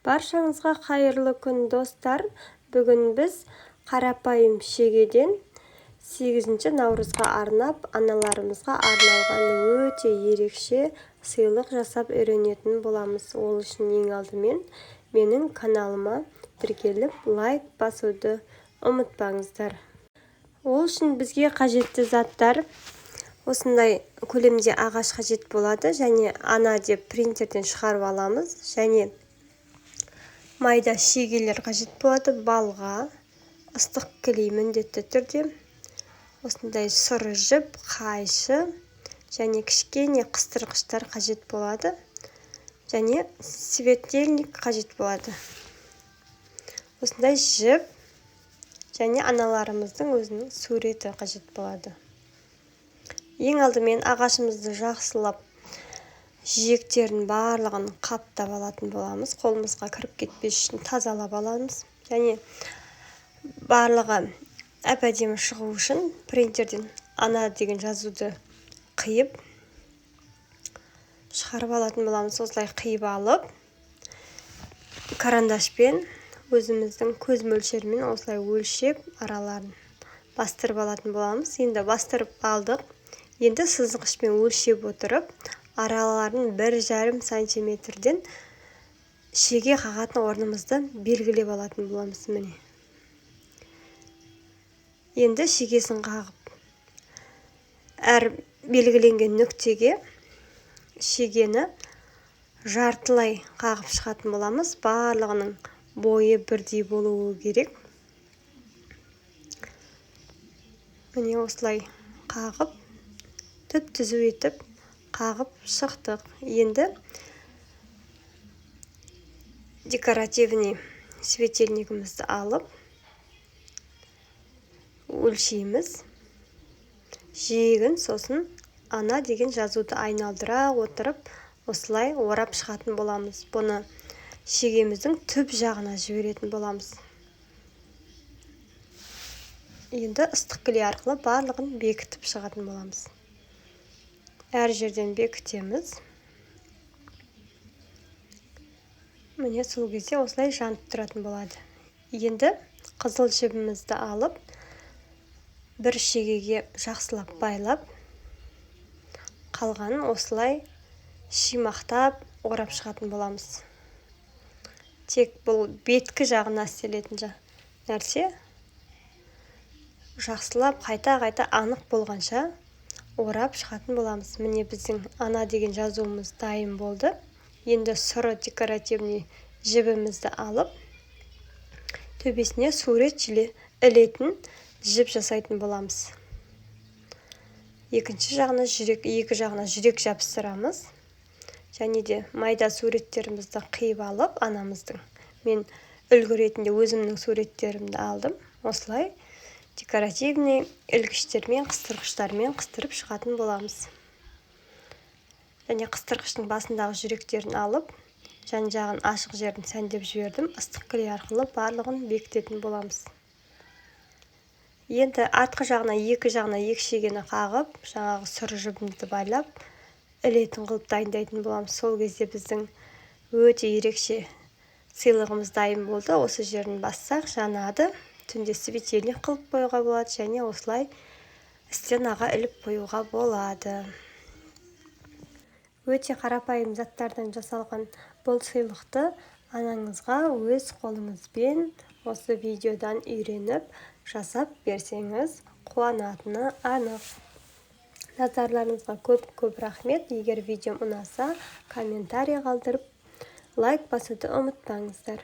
Баршаңызға қайырлы күн достар. Бүгін біз қарапайым шегеден 8 наурызға арнап, аналарымызға арналған өте ерекше сыйлық жасап үйренетін боламыз. Ол үшін ең алдымен менің каналыма тіркеліп, лайк басуды ұмытпаңыздар. Ол үшін бізге қажетті заттар осындай көлемде ағаш қажет болады, және ана деп принтерден шығарып аламыз, және майда шегелер қажет болады, балға, ыстық клей міндетті түрде, осындай сұры жіп, қайшы, және кішкене қыстырғыштар қажет болады, және светильник қажет болады. Осындай жіп және аналарымыздың өзінің суреті қажет болады. Ең алдымен ағашымызды жақсылап жиектерін барлығын қаптап алатын боламыз. Қолымызға кіріп кетпес үшін тазалап аламыз. Және барлығы әп-әдемі шығу үшін принтерден ана деген жазуды қиып шығарып алатын боламыз. Осылай қиып алып, карандашпен өзіміздің көз мөлшерімен осылай өлшеп араларын бастырып алатын боламыз. Енді бастырып алдық. Енді сызғышпен өлшеп отырып, араларын 1,5 сантиметрден шеге қағатын орнымызды белгілеп алатын боламыз. Міне. Енді шегесін қағып, әр белгіленген нүктеге шегені жартылай қағып шығатын боламыз. Барлығының бойы бірдей болуы керек. Міне осылай қағып, түп-түзу етіп қағып шықтық. Енді декоративный светильнигімізді алып өлшейміз. Жиегін, сосын ана деген жазуды айналдыра отырып осылай орап шығатын боламыз. Бұны шегеміздің түп жағына жіберетін боламыз. Енді ыстық клей арқылы барлығын бекітіп шығатын боламыз. Әр жерден бекітеміз. Міне сол кезде осылай жанып тұратын болады. Енді қызыл жібімізді алып, бір шегеге жақсылап байлап, қалғанын осылай шимақтап орап шығатын боламыз. Тек бұл беткі жағына істелетін нәрсе. Жақсылап қайта-қайта анық болғанша орап шығатын боламыз. Міне біздің ана деген жазуымыз дайын болды. Енді сұры декоративный жібімізді алып, төбесіне сурет ілетін жіп жасайтын боламыз. Екі жағына жүрек жабыстырамыз. Және де майда суреттерімізді қиып алып, анамыздың. Мен үлгі ретінде өзімнің суреттерімді алдым. Осылай декоративный ілгіштермен, қыстырғыштармен қыстырып шығатын боламыз. Және қыстырғыштың басындағы жүректерін алып, жан-жағын ашық жерін сәндеп жібердім. Ыстық клей арқылы барлығын бекітетін боламыз. Енді артқы жағына екі шегені қағып, жаңағы сұры жібімізді байлап, ілетін қылып дайындайтын боламыз. Сол кезде біздің өте ерекше сыйлығымыз дайын болды. Осы жерін бассақ жанады. Түнде светильник қылып қоюға болады, және осылай стенаға іліп қоюға болады. Өте қарапайым заттардан жасалған бұл сыйлықты анаңызға өз қолыңызбен осы видеодан үйреніп жасап берсеңіз қуанатыны анық. Назарларыңызға көп рахмет. Егер видеом ұнаса, комментарий қалдырып, лайк басуды ұмытпаңыздар.